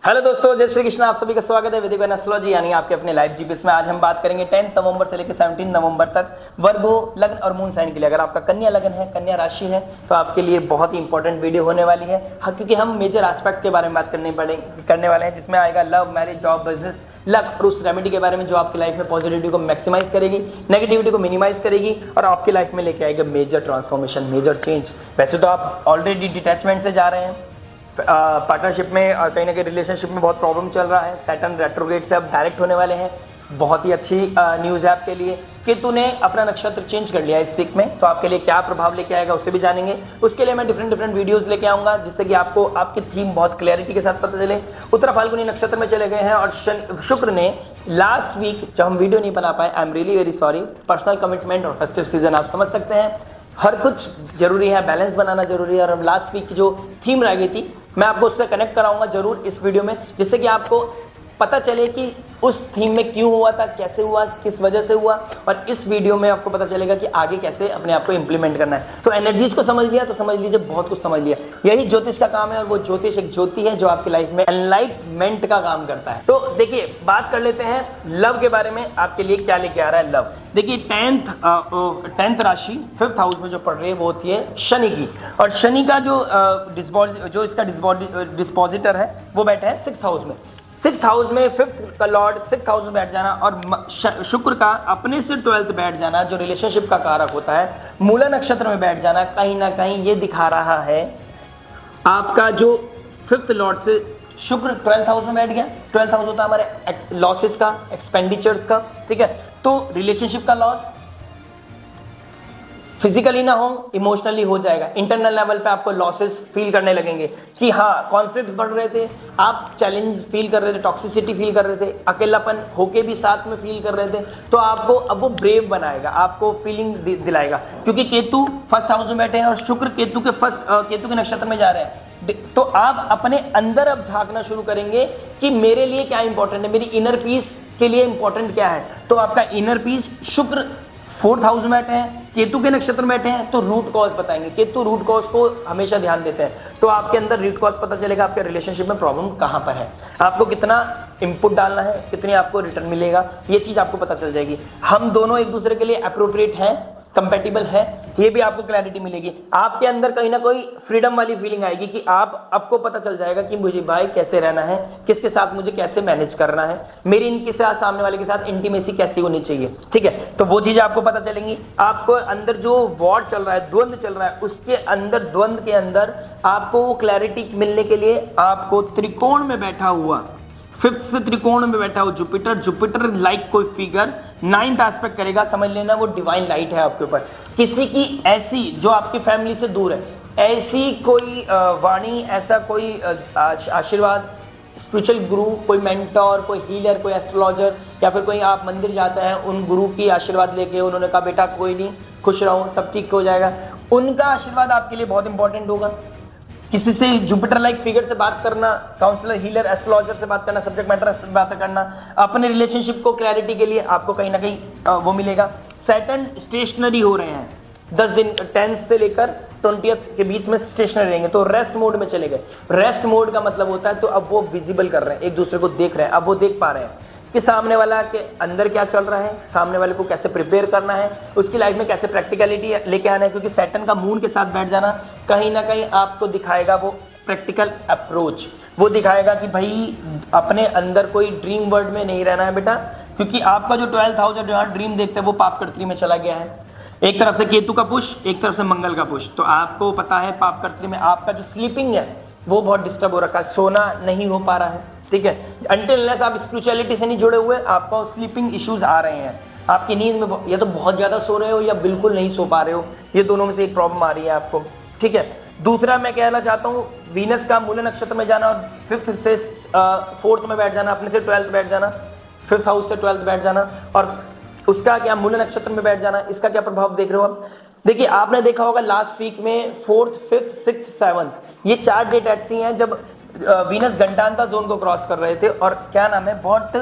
Hello दोस्तों, जय श्री कृष्ण। आप सभी का स्वागत है वैदिक एस्ट्रोलॉजी यानी आपके अपने लाइव जीपीएस में। आज हम बात करेंगे 10 नवंबर से लेकर 17 नवंबर तक वर्गो लग्न और मून साइन के लिए। अगर आपका कन्या लग्न है, कन्या राशि है, तो आपके लिए बहुत ही इंपॉर्टेंट वीडियो होने वाली है। क्योंकि हम मेजर एस्पेक्ट के बारे में बात करने वाले हैं, जिसमें आएगा love, marriage, job, business, luck और उस रेमेडी के बारे में जो आपकी लाइफ में पॉजिटिविटी को मैक्सिमाइज करेगी, नेगेटिविटी को मिनिमाइज करेगी और आपकी लाइफ में लेके आएगा मेजर ट्रांसफॉर्मेशन, मेजर चेंज। वैसे तो आप ऑलरेडी डिटैचमेंट से जा रहे हैं, पार्टनरशिप में और कहीं ना कहीं रिलेशनशिप में बहुत प्रॉब्लम चल रहा है। सैटर्न रेट्रोग्रेड से अब डायरेक्ट होने वाले हैं। बहुत ही अच्छी न्यूज़ है आपके लिए। केतु ने अपना नक्षत्र चेंज कर लिया इस वीक में, तो आपके लिए क्या प्रभाव लेके आएगा उसे भी जानेंगे। उसके लिए मैं डिफरेंट वीडियोस लेके आऊंगा, जिससे कि आपको आपकी थीम बहुत क्लैरिटी के साथ पता चले। उत्तरा फाल्गुनी नक्षत्र में चले गए हैं और शुक्र ने लास्ट वीक जब हम वीडियो नहीं बना पाए, I am really very sorry. Personal commitment और फेस्टिव सीजन आप समझ सकते हैं, हर कुछ जरूरी है, बैलेंस बनाना जरूरी है। और लास्ट वीक की जो थीम रह गई थी, मैं आपको उससे कनेक्ट कराऊंगा जरूर इस वीडियो में, जिससे कि आपको पता चले कि उस थीम में क्यों हुआ था, कैसे हुआ, किस वजह से हुआ। और इस वीडियो में आपको पता चलेगा कि आगे कैसे अपने आप को इंप्लीमेंट करना है। तो एनर्जीज को समझ लिया तो समझ लीजिए बहुत कुछ समझ लिया। यही ज्योतिष का काम है और वो ज्योतिष एक ज्योति है जो आपकी लाइफ में एनलाइटमेंट का काम करता है। तो देखिए, बात कर लेते हैं लव के बारे में, आपके लिए क्या लेके आ रहा है लव। देखिए, 10th राशि 5th हाउस में जो पड़ रही है वो होती है शनि की। और शनि का जो इसका डिस्पोजिटर है वो बैठा है 6th हाउस में। 6th हाउस में 5th का लॉर्ड 6th हाउस में बैठ जाना और शुक्र का अपने से 12th बैठ जाना, जो रिलेशनशिप का कारक होता है, मूला नक्षत्र में बैठ जाना, कहीं ना कहीं ये दिखा रहा है आपका जो 5th लॉर्ड से शुक्र 12th हाउस में बैठ गया। 12th हाउस होता है हमारे लॉसेस का, एक्सपेंडिचर्स का, ठीक है। तो रिलेशनशिप का लॉस फिजिकली ना हो, इमोशनली हो जाएगा। इंटरनल लेवल पे आपको लॉसेस फील करने लगेंगे कि हाँ, कॉन्फ्लिक्ट्स बढ़ रहे थे, आप चैलेंज फील कर रहे थे, टॉक्सिसिटी फील कर रहे थे, अकेलापन होके भी साथ में फील कर रहे थे। तो आपको अब वो ब्रेव बनाएगा, आपको फीलिंग दिलाएगा, क्योंकि केतु 1st हाउस में बैठे हैं और शुक्र केतु के नक्षत्र में जा रहे हैं। तो आप अपने अंदर अब झांकना शुरू करेंगे कि मेरे लिए क्या इंपॉर्टेंट है, मेरी इनर पीस के लिए इंपॉर्टेंट क्या है। तो आपका इनर पीस, शुक्र 4th हाउस में बैठे हैं, केतु के नक्षत्र में बैठे हैं, तो रूट कॉज बताएंगे। केतु रूट कॉज को हमेशा ध्यान देते हैं। तो आपके अंदर रूट कॉज पता चलेगा, आपके रिलेशनशिप में प्रॉब्लम कहां पर है, आपको कितना इनपुट डालना है, कितनी आपको रिटर्न मिलेगा, ये चीज आपको पता चल जाएगी। हम दोनों एक दूसरे के लिए अप्रोप्रिएट हैं, कंपैटिबल है, ये भी आपको क्लैरिटी मिलेगी। आपके अंदर कहीं ना कोई फ्रीडम वाली फीलिंग आएगी कि आपको पता चल जाएगा कि मुझे भाई कैसे रहना है, किसके साथ मुझे कैसे मैनेज करना है, मेरी इनके साथ, सामने वाले के साथ इंटीमेसी कैसी होनी चाहिए, ठीक है। तो वो चीजें आपको पता चलेंगी। आपको अंदर जो वॉर चल रहा है, द्वंद चल रहा है, उसके अंदर, द्वंद के अंदर आपको वो क्लैरिटी मिलने के लिए आपको त्रिकोण में बैठा हुआ, 5th से त्रिकोण में बैठा हुआ जुपिटर लाइक कोई फिगर 9th एस्पेक्ट करेगा। समझ लेना वो डिवाइन लाइट है आपके ऊपर। किसी की ऐसी जो आपकी फैमिली से दूर है, ऐसी कोई वाणी, ऐसा कोई आशीर्वाद, स्पिरिचुअल गुरु, कोई मेंटोर, कोई हीलर, कोई एस्ट्रोलॉजर, या फिर कोई आप मंदिर जाते हैं, उन गुरु की आशीर्वाद लेके उन्होंने कहा बेटा कोई नहीं, खुश रहो, सब ठीक हो जाएगा, उनका आशीर्वाद आपके लिए बहुत इंपॉर्टेंट होगा। किसी से जुपिटर लाइक फिगर से बात करना, काउंसलर, हीलर, एस्ट्रोलॉजर से बात करना, सब्जेक्ट मैटर से बात करना, अपने रिलेशनशिप को क्लैरिटी के लिए आपको कहीं ना कहीं वो मिलेगा। सैटर्न स्टेशनरी हो रहे हैं 10 दिन, 10th से लेकर 20th के बीच में स्टेशनरी रहेंगे, तो रेस्ट मोड में चले गए। रेस्ट मोड का मतलब होता है तो अब वो विजिबल कर रहे हैं, एक दूसरे को देख रहे हैं, अब वो देख पा रहे हैं कि सामने वाला के अंदर क्या चल रहा है, सामने वाले को कैसे प्रिपेयर करना है, उसकी लाइफ में कैसे प्रैक्टिकलिटी लेके आना है। क्योंकि सैटर्न का मून के साथ बैठ जाना कहीं ना कहीं आपको दिखाएगा वो प्रैक्टिकल अप्रोच, वो दिखाएगा कि भाई अपने अंदर कोई ड्रीम वर्ल्ड में नहीं रहना है बेटा, क्योंकि आपका जो 12th हाउस है, जहाँ ड्रीम देखते हैं, वो पापकर्त्री में चला गया है। एक तरफ से केतु का पुश, एक तरफ से मंगल का पुश। तो आपको पता है पापकर्त्री में आपका जो स्लीपिंग है वो बहुत डिस्टर्ब हो रखा है, सोना नहीं हो पा रहा है, ठीक है। अनटिल अनलेस आप स्पिरिचुअलिटी से नहीं जुड़े हुए, आपको स्लीपिंग इश्यूज आ रहे हैं, आपकी नींद में या तो बहुत ज्यादा सो रहे हो या बिल्कुल नहीं सो पा रहे हो, ये दोनों में से एक प्रॉब्लम आ रही है आपको, ठीक है। दूसरा मैं कहना चाहता हूँ, वीनस का मूल नक्षत्र में जाना और 5th से 4th में बैठ जाना, अपने से 12th बैठ जाना, 5th हाउस से 12th बैठ जाना, और उसका क्या मूल नक्षत्र में बैठ जाना, इसका क्या प्रभाव देख रहे हो आप। देखिए, आपने देखा होगा लास्ट वीक में 4th, 5th, 6th, 7th, ये 4 डेट ऐसी हैं जब वीनस घंटांता जोन को क्रॉस कर रहे थे और क्या नाम है, बहुत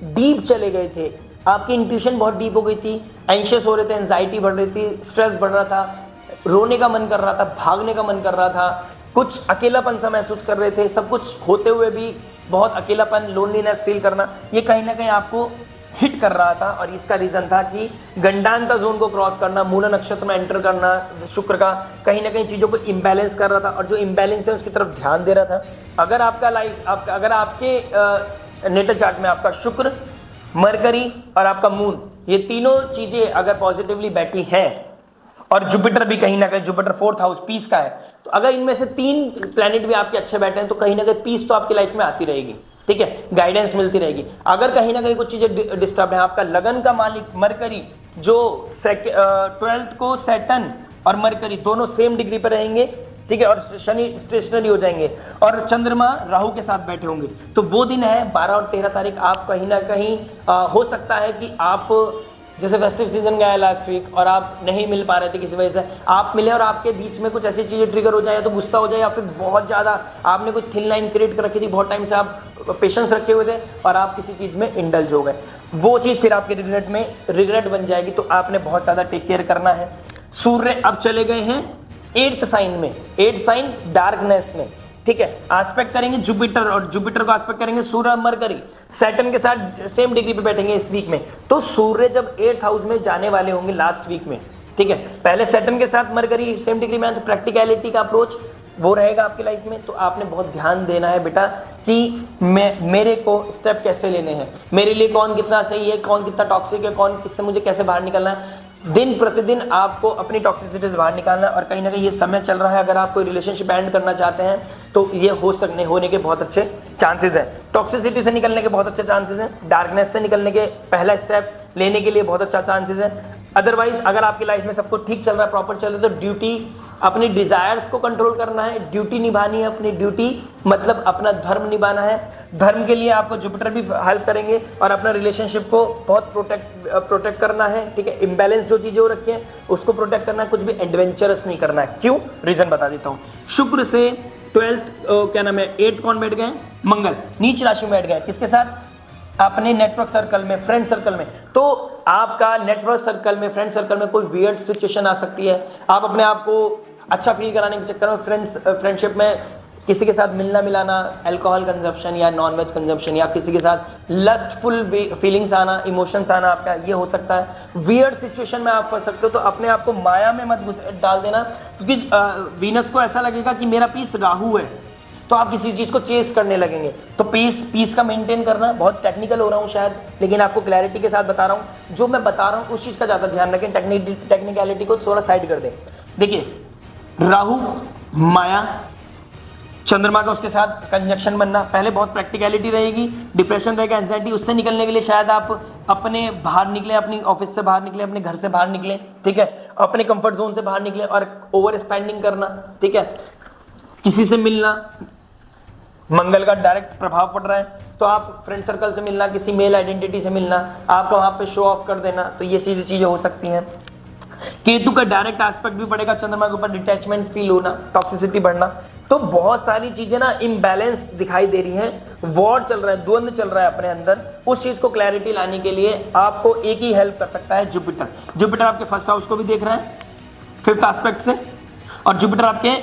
डीप चले गए थे। आपकी इंट्यूशन बहुत डीप हो गई थी, एंशियस हो रहे थे, एंजाइटी बढ़ रही थी, स्ट्रेस बढ़ रहा था, रोने का मन कर रहा था, भागने का मन कर रहा था, कुछ अकेलापन सा महसूस कर रहे थे। सब कुछ होते हुए भी बहुत अकेलापन, लोनलीनेस फील करना, ये कहीं ना कहीं आपको हिट कर रहा था। और इसका रीजन था कि गंडांता जोन को क्रॉस करना, मूल नक्षत्र में एंटर करना शुक्र का कहीं ना कहीं चीजों को इम्बैलेंस कर रहा था, और जो इम्बैलेंस है उसकी तरफ ध्यान दे रहा था। अगर आपका अगर आपके नेटल चार्ट में आपका शुक्र, मरकरी और आपका मून, ये तीनों चीजें अगर पॉजिटिवली बैठी हैं, और जुपिटर भी कहीं ना कहीं, जुपिटर 4th हाउस पीस का है, तो अगर इनमें से 3 प्लैनेट भी आपके अच्छे बैठे हैं तो कहीं ना कहीं पीस तो आपकी लाइफ में आती रहेगी, ठीक है, गाइडेंस मिलती रहेगी। अगर कहीं ना कहीं कुछ चीजें डिस्टर्ब है, आपका लगन का मालिक मरकरी जो 12th को सैटर्न और मरकरी दोनों सेम डिग्री पर रहेंगे, ठीक है, और शनि स्टेशनरी हो जाएंगे, और चंद्रमा राहु के साथ बैठे होंगे, तो वो दिन है 12 और 13 तारीख। आप कहीं ना कहीं हो सकता है कि आप जैसे फेस्टिव सीजन गया है लास्ट वीक और आप नहीं मिल पा रहे थे किसी वजह से, आप मिले और आपके बीच में कुछ ऐसी चीजें ट्रिगर हो जाए, या तो गुस्सा हो जाए, या फिर बहुत ज्यादा आपने कुछ थिन लाइन क्रिएट कर रखी थी, बहुत टाइम से आप पेशेंस रखे हुए थे और आप किसी चीज में इंडल्ज हो गए, वो चीज फिर आपके रिग्रेट बन जाएगी, तो आपने बहुत ज्यादा टेक केयर करना है। सूर्य अब चले गए हैं 8th साइन में, 8th साइन डार्कनेस में, ठीक है, एस्पेक्ट करेंगे जुपिटर, और जुपिटर को एस्पेक्ट करेंगे सूर्य और मरकरी, सैटर्न के साथ सेम डिग्री पे बैठेंगे इस वीक में। तो सूर्य जब 8th हाउस में जाने वाले होंगे लास्ट वीक में, ठीक है, पहले सैटर्न के साथ मरकरी सेम डिग्री में, तो प्रैक्टिकलिटी का अप्रोच वो रहेगा आपकी लाइफ में। तो आपने बहुत ध्यान देना है बेटा कि मेरे को स्टेप कैसे लेने हैं, मेरे लिए कौन कितना सही है, कौन कितना टॉक्सिक है, कौन किससे मुझे कैसे बाहर निकलना है। दिन प्रतिदिन आपको अपनी टॉक्सिसिटी से बाहर निकालना है, और कहीं ना कहीं ये समय चल रहा है, अगर आप कोई रिलेशनशिप एंड करना चाहते हैं तो ये होने के बहुत अच्छे चांसेस हैं। टॉक्सिसिटी से निकलने के बहुत अच्छे चांसेस हैं, डार्कनेस से निकलने के पहला स्टेप लेने के लिए बहुत अच्छा चांसेस है। अदरवाइज अगर आपकी लाइफ में सब कुछ ठीक चल रहा है, प्रॉपर चल रहा है, तो ड्यूटी, अपनी डिजायर्स को कंट्रोल करना है, ड्यूटी निभानी है, अपनी ड्यूटी मतलब अपना धर्म निभाना है। धर्म के लिए आपको जुपिटर भी हेल्प करेंगे, और अपना रिलेशनशिप को बहुत प्रोटेक्ट करना है, ठीक है, इम्बैलेंस जो चीजें हो रखी है उसको प्रोटेक्ट करना है, कुछ भी एडवेंचरस नहीं करना है। क्यों, रीजन बता देता हूं। शुक्र से 12th क्या नाम है 8th कौन बैठ गए, मंगल नीच राशि में बैठ गए, किसके साथ, अपने नेटवर्क सर्कल में, फ्रेंड सर्कल में। तो आपका नेटवर्क सर्कल में, फ्रेंड सर्कल में कोई वियर्ड सिचुएशन आ सकती है, आप अपने आप को अच्छा फील कराने के चक्कर में फ्रेंडशिप में किसी के साथ मिलना मिलाना, अल्कोहल कंजप्शन या नॉनवेज कंजप्शन, या किसी के साथ लस्टफुल फीलिंग्स आना, इमोशंस आना आपका, ये हो सकता है। वियर्ड सिचुएशन में आप फंस सकते हो, तो अपने आप को माया में मत डाल देना, क्योंकि वीनस को ऐसा लगेगा कि मेरा पीस राहु है, तो आप किसी चीज को चेस करने लगेंगे। तो पीस का मेंटेन करना, बहुत टेक्निकल हो रहा हूँ शायद, लेकिन आपको क्लैरिटी के साथ बता रहा हूँ। जो मैं बता रहा हूँ उस चीज का ज्यादा ध्यान रखें, टेक्निकलिटी को थोड़ा साइड कर दें। देखिए, राहु माया, चंद्रमा का उसके साथ कंजक्शन बनना, पहले बहुत प्रैक्टिकलिटी रहेगी, डिप्रेशन रहेगा, एंजाइटी, उससे निकलने के लिए शायद आप अपने बाहर निकले, अपनी ऑफिस से बाहर निकले, अपने घर से बाहर निकले, ठीक है, अपने कंफर्ट जोन से बाहर निकले, और ओवर स्पेंडिंग करना, ठीक है, किसी से मिलना, मंगल का डायरेक्ट प्रभाव पड़ रहा है, तो आप फ्रेंड सर्कल से मिलना, किसी मेल आइडेंटिटी से मिलना, आपको वहां पे शो ऑफ कर देना, तो ये सीधी चीजें हो सकती हैं। केतु का डायरेक्ट एस्पेक्ट भी पड़ेगा चंद्रमा के ऊपर, डिटैचमेंट फील होना, टॉक्सिसिटी बढ़ना, तो बहुत सारी चीजें ना इम्बैलेंस दिखाई दे रही हैं, वॉर चल रहा है, द्वंद्व चल रहा है अपने अंदर। उस चीज को क्लैरिटी लाने के लिए आपको एक ही हेल्प कर सकता है, जुपिटर। जुपिटर आपके फर्स्ट हाउस को भी देख रहा है 5th एस्पेक्ट से, और जुपिटर आपके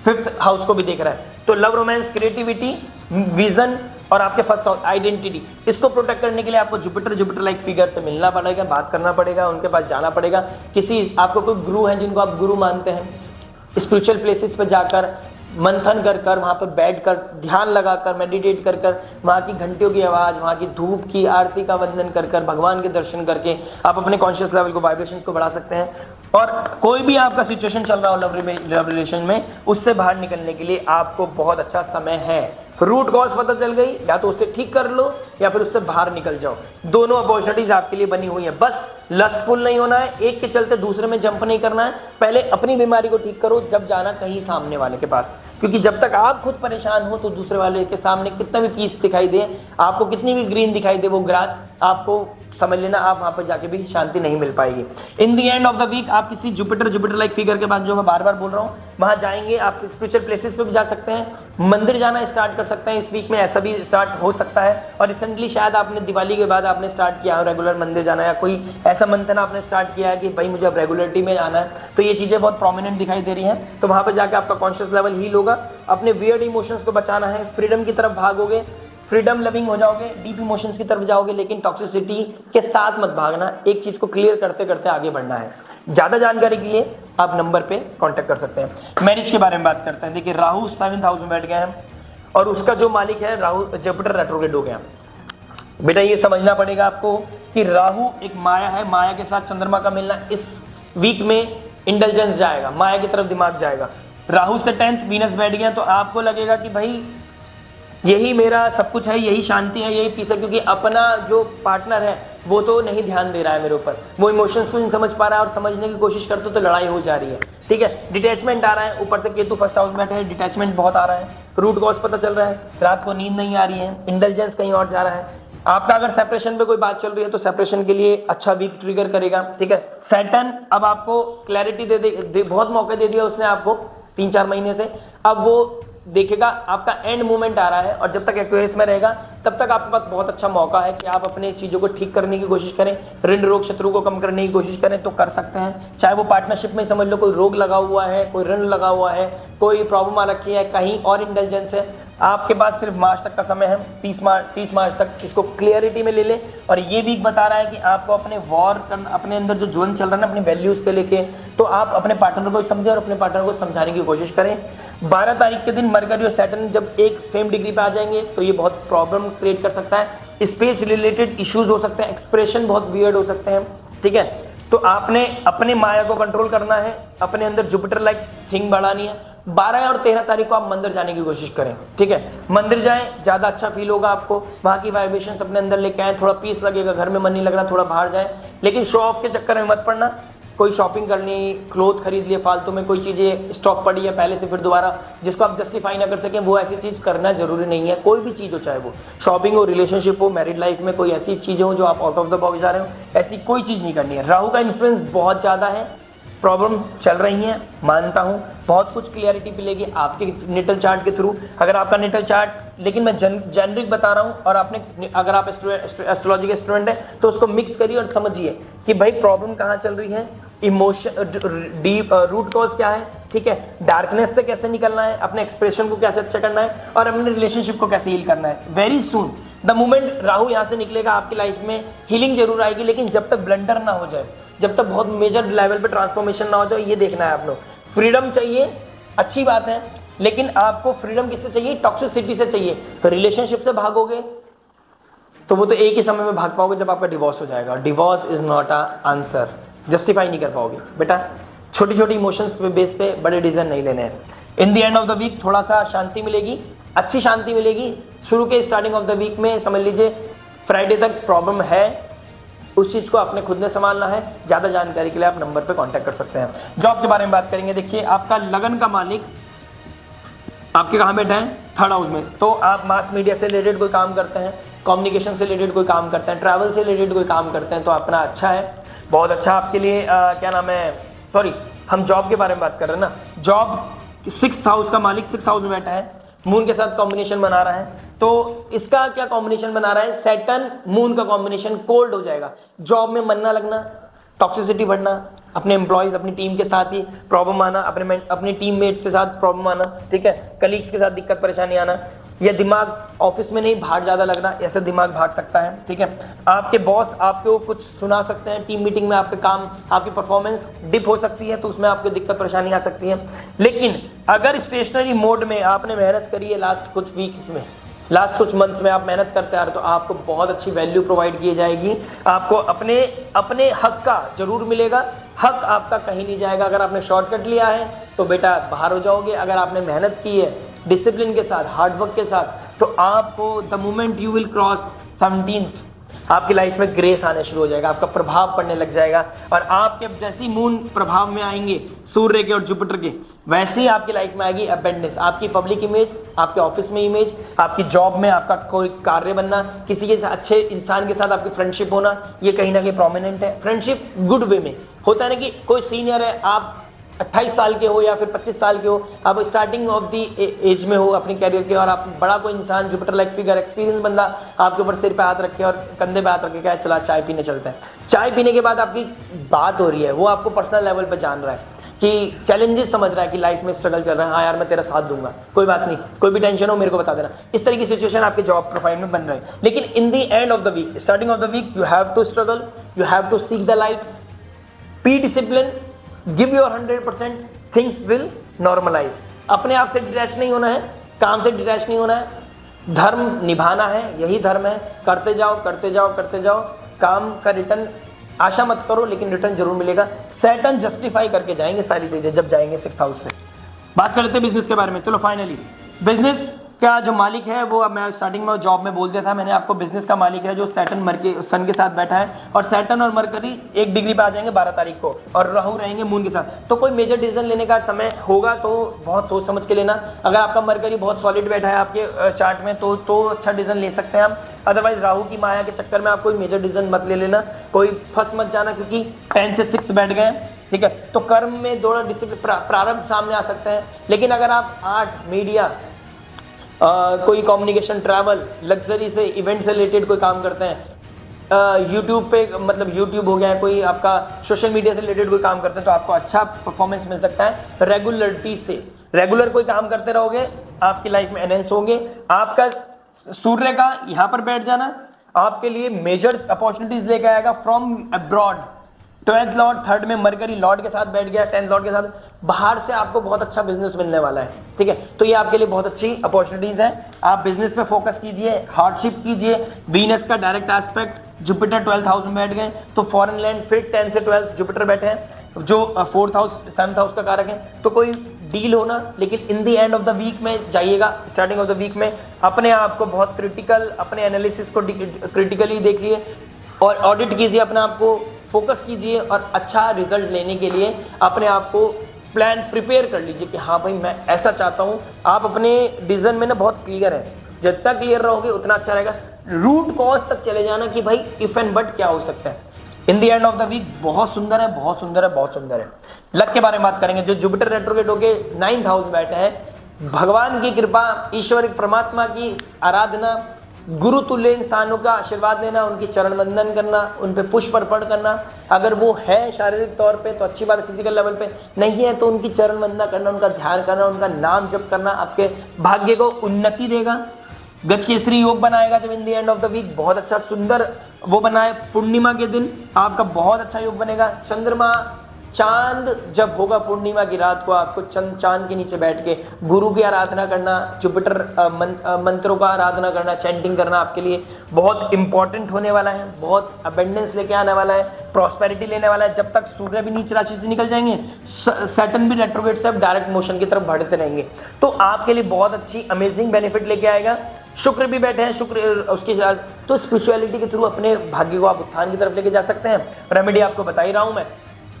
5th हाउस को भी देख रहा है। तो लव, रोमांस, क्रिएटिविटी, विजन, और आपके फर्स्ट हाउस आइडेंटिटी, इसको प्रोटेक्ट करने के लिए आपको जुपिटर लाइक फिगर से मिलना पड़ेगा, बात करना पड़ेगा, उनके पास जाना पड़ेगा। किसी आपको कोई गुरु हैं जिनको आप गुरु मानते हैं, स्पिरिचुअल प्लेसेस पे जाकर मंथन कर वहां पर बैठ कर ध्यान लगाकर मेडिटेट कर वहां की घंटियों की आवाज, वहां की धूप की आरती का वंदन कर भगवान के दर्शन करके आप अपने कॉन्शियस लेवल को, वाइब्रेशन को बढ़ा सकते हैं। और कोई भी आपका सिचुएशन चल रहा हो लव रिलेशन में, उससे बाहर निकलने के लिए आपको बहुत अच्छा समय है। रूट कॉज पता चल गई, या तो उससे ठीक कर लो या फिर उससे बाहर निकल जाओ, दोनों अपॉर्चुनिटीज आपके लिए बनी हुई है। बस लस्टफुल नहीं होना है, एक के चलते दूसरे में जंप नहीं करना है। पहले अपनी बीमारी को ठीक करो, जब जाना कहीं सामने वाले के पास, क्योंकि जब तक आप खुद परेशान हो तो दूसरे वाले के सामने कितना भी पीस दिखाई दे, आपको कितनी भी ग्रीन दिखाई दे वो ग्रास, आपको समझ लेना आप वहां पर जाके भी शांति नहीं मिल पाएगी। In the end of the week आप किसी जुपिटर लाइक फिगर के बाद, जो मैं बार बार बोल रहा हूँ, वहां जाएंगे। आप स्पिरिचुअल प्लेसेस पे भी जा सकते हैं, मंदिर जाना स्टार्ट कर सकते हैं इस वीक में, ऐसा भी स्टार्ट हो सकता है। और रिसेंटली शायद आपने दिवाली के बाद आपने स्टार्ट किया है रेगुलर मंदिर जाना, या कोई ऐसा मंथन आपने स्टार्ट किया है कि भाई मुझे अब रेगुलरिटी में आना है, तो ये चीजें बहुत प्रोमिनेंट दिखाई दे रही हैं। तो वहां पर जाकर आपका कॉन्शियस लेवल हील होगा, अपने वियर्ड इमोशंस को बचाना है, फ्रीडम की तरफ भागोगे, फ्रीडम लविंग हो जाओगे, डीप इमोशंस की तरफ जाओगे, लेकिन टॉक्सिसिटी के साथ मत भागना। एक चीज को क्लियर करते करते आगे बढ़ना है। ज्यादा जानकारी के लिए आप नंबर पे कांटेक्ट कर सकते हैं। मैरिज के बारे में बात करते हैं। देखिए राहु 7th हाउस में बैठ गए हैं और उसका जो मालिक है राहु, जुपिटर रेट्रोग्रेड हो गया। बेटा ये समझना पड़ेगा आपको कि राहु एक माया है, माया के साथ चंद्रमा का मिलना इस वीक में इंटेलिजेंस जाएगा, माया की तरफ दिमाग जाएगा। राहु से 10th वीनस बैठ गया तो आपको लगेगा कि भाई यही मेरा सब कुछ है, यही शांति है, यही पीस है, क्योंकि अपना जो पार्टनर है वो तो नहीं ध्यान दे रहा है मेरे ऊपर, वो इमोशंस को नहीं समझ पा रहा है और समझने की कोशिश करते तो लड़ाई हो जा रही है। ठीक है, डिटैचमेंट आ रहा है, ऊपर से केतु फर्स्ट हाउस में बैठे हैं, डिटैचमेंट बहुत आ रहा है, रूट कॉज पता चल रहा है, रात को नींद नहीं आ रही है, इंटेलिजेंस कहीं और जा रहा है। आपका अगर सेपरेशन पे कोई बात चल रही है तो सेपरेशन के लिए अच्छा वीक ट्रिगर करेगा। ठीक है, सैटर्न अब आपको क्लैरिटी दे बहुत मौके दे दिया उसने आपको 3-4 महीने से, अब वो देखेगा आपका एंड मूवमेंट आ रहा है और जब तक एक्वेरियस में रहेगा तब तक आपके पास बहुत अच्छा मौका है कि आप अपने चीज़ों को ठीक करने की कोशिश करें, ऋण रोग शत्रु को कम करने की कोशिश करें तो कर सकते हैं। चाहे वो पार्टनरशिप में समझ लो कोई रोग लगा हुआ है, कोई ऋण लगा हुआ है, कोई प्रॉब्लम आ रखी है, कहीं और इंटेलिजेंस है, आपके पास सिर्फ मार्च तक का समय है, 30 मार्च तक इसको क्लियरिटी में ले लें। और ये वीक बता रहा है कि आपको अपने अपने अंदर जो जुल्म चल रहा है ना अपनी वैल्यूज के लेके, तो आप अपने पार्टनर को समझें और अपने पार्टनर को समझाने की कोशिश करें। 12 तारीख के दिन मरकरी और सैटर्न जब एक सेम डिग्री पे आ जाएंगे तो ये बहुत प्रॉब्लम क्रिएट कर सकता है, स्पेस रिलेटेड इश्यूज हो सकते हैं, एक्सप्रेशन बहुत वियर्ड हो सकते हैं। ठीक है, तो आपने अपने माया को कंट्रोल करना है, अपने अंदर जुपिटर लाइक थिंग बढ़ानी है। 12 और 13 तारीख को आप मंदिर जाने की कोशिश करें। ठीक है, मंदिर जाएं, ज्यादा अच्छा फील होगा आपको, वहां की वाइब्रेशंस अपने अंदर लेके आए, थोड़ा पीस लगेगा, घर में मन नहीं लग रहा, थोड़ा बाहर जाए, लेकिन शो ऑफ के चक्कर में मत पड़ना। कोई शॉपिंग करनी, क्लोथ खरीद लिए फालतू में, कोई चीजें स्टॉक पड़ी है पहले से फिर दोबारा जिसको आप जस्टिफाई ना कर सकें, वो ऐसी चीज करना जरूरी नहीं है। कोई भी चीज हो, चाहे वो शॉपिंग हो, रिलेशनशिप हो, मैरिड लाइफ में कोई ऐसी चीजें हो जो आप आउट ऑफ द बॉक्स जा रहे हो, ऐसी कोई चीज नहीं करनी है। राहु का इन्फ्लुएंस बहुत ज्यादा है, प्रॉब्लम चल रही है, मानता हूं, बहुत कुछ क्लियरिटी मिलेगी आपके नेटल चार्ट के थ्रू। अगर आपका नेटल चार्ट, लेकिन मैं जेनरिक बता रहा हूं और आपने अगर आप एस्ट्रोलॉजी के स्टूडेंट है तो उसको मिक्स करिए और समझिए कि भाई प्रॉब्लम कहां चल रही है, इमोशन डीप रूट कॉज क्या है। ठीक है, डार्कनेस से कैसे निकलना है, अपने एक्सप्रेशन को कैसे अच्छा करना है और अपने रिलेशनशिप को कैसे हील करना है। Very soon the moment Rahu यहां से निकलेगा आपकी लाइफ में हीलिंग जरूर आएगी, लेकिन जब तक ब्लंडर ना हो जाए, जब तक बहुत मेजर लेवल पे ट्रांसफॉर्मेशन ना हो जाए, ये देखना है आप लोग। फ्रीडम चाहिए, अच्छी बात है, लेकिन आपको फ्रीडम किससे चाहिए, टॉक्सिसिटी से चाहिए। रिलेशनशिप से भागोगे तो वो तो एक ही समय में भाग पाओगे जब आपका डिवोर्स हो जाएगा। Divorce is not a answer, justify नहीं कर पाओगे। बेटा छोटी छोटी इमोशंस पे बेस पे बड़े डिसीजन नहीं लेने हैं। In the end of the week थोड़ा सा शांति मिलेगी, अच्छी शांति मिलेगी। शुरू के स्टार्टिंग ऑफ द वीक में समझ लीजिए फ्राइडे तक प्रॉब्लम है, उस चीज को आपने खुद ने संभालना है। ज्यादा जानकारी के लिए आप नंबर पे कांटेक्ट कर सकते हैं। जॉब के बारे में बात करेंगे। देखिए आपका लगन का मालिक आपके कहाँ बैठा है, 3rd हाउस में, तो आप मास मीडिया से रिलेटेड कोई काम करते हैं, कम्युनिकेशन से रिलेटेड कोई काम करते हैं, ट्रैवल से रिलेटेड कोई काम करते हैं, तो अपना अच्छा है, बहुत अच्छा आपके लिए। क्या नाम है, सॉरी हम जॉब के बारे में बात कर रहे हैं ना। जॉब 6th हाउस का मालिक 6th हाउस में बैठा है, मून के साथ कॉम्बिनेशन बना रहा है, तो इसका क्या कॉम्बिनेशन बना रहा है, सैटर्न मून का कॉम्बिनेशन कोल्ड हो जाएगा। जॉब में मन ना लगना, टॉक्सिसिटी बढ़ना, अपने एम्प्लॉयज अपनी टीम के साथ ही प्रॉब्लम आना, अपने टीम मेट्स के साथ प्रॉब्लम आना, ठीक है, कलीग्स के साथ दिक्कत परेशानी आना, या दिमाग ऑफिस में नहीं बाहर ज्यादा लगना, ऐसे दिमाग भाग सकता है। ठीक है, आपके बॉस आपको कुछ सुना सकते हैं, टीम मीटिंग में आपके काम, आपकी परफॉर्मेंस डिप हो सकती है, तो उसमें आपको दिक्कत परेशानी आ सकती है। लेकिन अगर स्टेशनरी मोड में आपने मेहनत करी है लास्ट कुछ वीक में, लास्ट कुछ मंथ में आप मेहनत करते आ रहे, तो आपको बहुत अच्छी वैल्यू प्रोवाइड की जाएगी। आपको अपने हक का जरूर मिलेगा, हक आपका कहीं नहीं जाएगा। अगर आपने शॉर्टकट लिया है तो बेटा बाहर हो जाओगे, अगर आपने मेहनत की है डिसिप्लिन के साथ, हार्डवर्क के साथ, तो आपको the moment you will cross 17th आपकी लाइफ में ग्रेस आने शुरू हो जाएगा, आपका प्रभाव पड़ने लग जाएगा। और आपके जैसी मून प्रभाव में आएंगे सूर्य के और जुपिटर के, वैसे ही आपकी लाइफ में आएगी अबेंडेंस। आपकी पब्लिक इमेज, आपके ऑफिस में इमेज, आपकी जॉब में आपका कोई कार्य बनना, किसी के अच्छे इंसान के साथ आपकी फ्रेंडशिप होना, ये कहीं ना कहीं प्रोमिनेंट है। फ्रेंडशिप गुड वे में होता है ना, कि कोई सीनियर है, आप 28 साल के हो या फिर 25 साल के हो, आप स्टार्टिंग ऑफ दी एज में हो अपने कैरियर के, और आप बड़ा कोई इंसान जुपिटर लाइक फिगर, एक्सपीरियंस बंदा आपके ऊपर सिर पे हाथ रखे और कंधे पे हाथ रखे, क्या चला चाय पीने चलते हैं। चाय पीने के बाद आपकी बात हो रही है, वो आपको पर्सनल लेवल पे जान रहा है कि चैलेंजेस समझ रहा है कि लाइफ में स्ट्रगल चल रहा है, हाँ यार मैं तेरा साथ दूंगा, कोई बात नहीं, कोई भी टेंशन हो मेरे को बता देना, इस तरह की सिचुएशन आपके जॉब प्रोफाइल में बन रही है। लेकिन in the end of the week, starting of the week, you have to struggle, you have to seek the light, be discipline, give your 100%, things will normalise. अपने आप से डिटैच नहीं होना है, काम से डिटैच नहीं होना है, धर्म निभाना है, यही धर्म है, करते जाओ करते जाओ करते जाओ, काम का रिटर्न आशा मत करो लेकिन रिटर्न जरूर मिलेगा। सैटर्न जस्टिफाई करके जाएंगे सारी चीजें जब जाएंगे 6th हाउस से। बात कर लेते हैं बिजनेस के बारे में। चलो फाइनली बिजनेस का जो मालिक है वो, अब मैं स्टार्टिंग में जॉब में बोल दिया था मैंने आपको, बिजनेस का मालिक है जो सैटर्न सन के साथ बैठा है, और सैटर्न और मरकरी 1 डिग्री पे आ जाएंगे 12 तारीख को, और राहु रहेंगे मून के साथ। तो कोई मेजर डिसीजन लेने का समय होगा तो बहुत सोच समझ के लेना। अगर आपका मरकरी बहुत सॉलिड बैठा है आपके चार्ट में तो अच्छा डिसीजन ले सकते हैं आप। अदरवाइज राहु की माया के चक्कर में आप कोई मेजर डिसीजन मत ले लेना, कोई फंस मत जाना, क्योंकि 10 से 6 बैठ गए, ठीक है। तो कर्म में थोड़ा डिसिप्लिन प्रारंभ सामने आ सकते हैं। लेकिन अगर आप आर्ट, मीडिया, कोई कम्युनिकेशन, ट्रैवल, लग्जरी से, इवेंट से रिलेटेड कोई काम करते हैं, यूट्यूब पे, मतलब यूट्यूब हो गया, कोई आपका सोशल मीडिया से रिलेटेड कोई काम करते हैं, तो आपको अच्छा परफॉर्मेंस मिल सकता है रेगुलरिटी से। रेगुलर कोई काम करते रहोगे आपकी लाइफ में एनहेंस होंगे। आपका सूर्य का यहां पर बैठ जाना आपके लिए मेजर अपॉर्चुनिटीज लेके आएगा from abroad. 12th Lord 3rd में मरकरी लॉर्ड के साथ बैठ गया, 10th लॉर्ड के साथ, बाहर से आपको बहुत अच्छा बिजनेस मिलने वाला है, ठीक है। तो ये आपके लिए बहुत अच्छी अपॉर्चुनिटीज हैं। आप बिजनेस पे फोकस कीजिए, हार्डशिप कीजिए। वीनस का direct aspect, Jupiter 12th house में बैठ गए, तो फॉरेन लैंड, फिर 10 से 12 जुपिटर बैठे हैं जो 4th हाउस 7th हाउस का कारक है। तो कोई डील होना, लेकिन in the end of the week में जाइएगा, स्टार्टिंग ऑफ द वीक में अपने आप को बहुत क्रिटिकल, अपने एनालिसिस को क्रिटिकली देखिए और ऑडिट कीजिए, अपने आप को फोकस कीजिए और अच्छा रिजल्ट लेने के लिए अपने आप को प्लान प्रिपेयर कर लीजिए कि हाँ भाई मैं ऐसा चाहता हूँ। आप अपने डिसीजन में ना बहुत क्लियर है, जितना क्लियर रहोगे उतना अच्छा रहेगा। रूट कॉज तक चले जाना कि भाई इफ एंड बट क्या हो सकता है। In the end of the week बहुत सुंदर है, बहुत सुंदर है, बहुत सुंदर है। लक के बारे में बात करेंगे। जो जुपिटर रेट्रोग्रेड होके 9th हाउस बैठे हैं, भगवान की कृपा, ईश्वर परमात्मा की आराधना, गुरु तुल्य इंसानों का आशीर्वाद लेना, उनकी चरण वंदन करना, उन पे पुष्प अर्पण करना। अगर वो है शारीरिक तौर पे तो अच्छी बात है, फिजिकल लेवल पे नहीं है तो उनकी चरण वंदना करना, उनका ध्यान करना, उनका नाम जप करना आपके भाग्य को उन्नति देगा। गज केसरी योग बनाएगा जब in the end of the week, बहुत अच्छा सुंदर वो बनाए। पूर्णिमा के दिन आपका बहुत अच्छा योग बनेगा। चंद्रमा, चांद जब होगा पूर्णिमा की रात को, आपको चांद के नीचे बैठ के गुरु की आराधना करना, जुपिटर मंत्रों का आराधना करना, चैंटिंग करना आपके लिए बहुत इंपॉर्टेंट होने वाला है। बहुत अबेंडेंस लेके आने वाला है, प्रॉस्पेरिटी लेने वाला है। जब तक सूर्य भी नीच राशि से निकल जाएंगे, सैटर्न भी रेट्रोग्रेड से अब डायरेक्ट मोशन की तरफ बढ़ते रहेंगे, तो आपके लिए बहुत अच्छी अमेजिंग बेनिफिट लेके आएगा। शुक्र भी बैठे हैं, शुक्र उसके साथ, तो स्पिरिचुअलिटी के थ्रू अपने भाग्य को आप उत्थान की तरफ लेके जा सकते हैं। रेमेडी आपको बता ही रहा हूं मैं,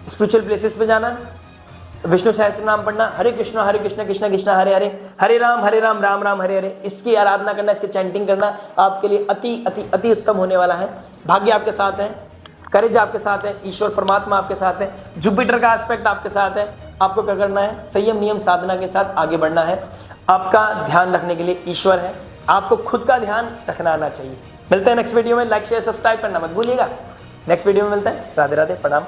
स्पिरिचुअल प्लेसेस पे जाना, विष्णु सहस्त्र नाम पढ़ना, हरे कृष्ण कृष्ण कृष्ण हरे हरे, हरे राम राम राम हरे हरे, इसकी आराधना करना, इसकी चैंटिंग करना आपके लिए अति अति अति उत्तम होने वाला है। भाग्य आपके साथ है, करेज आपके साथ है, ईश्वर परमात्मा आपके साथ है, जुपिटर का एस्पेक्ट आपके साथ है। आपको क्या करना है, संयम नियम साधना के साथ आगे बढ़ना है। आपका ध्यान रखने के लिए ईश्वर है, आपको खुद का ध्यान रखना आना चाहिए। मिलते हैं नेक्स्ट वीडियो में, लाइक शेयर सब्सक्राइब करना मत भूलिएगा। नेक्स्ट वीडियो में मिलते हैं। राधे राधे, प्रणाम।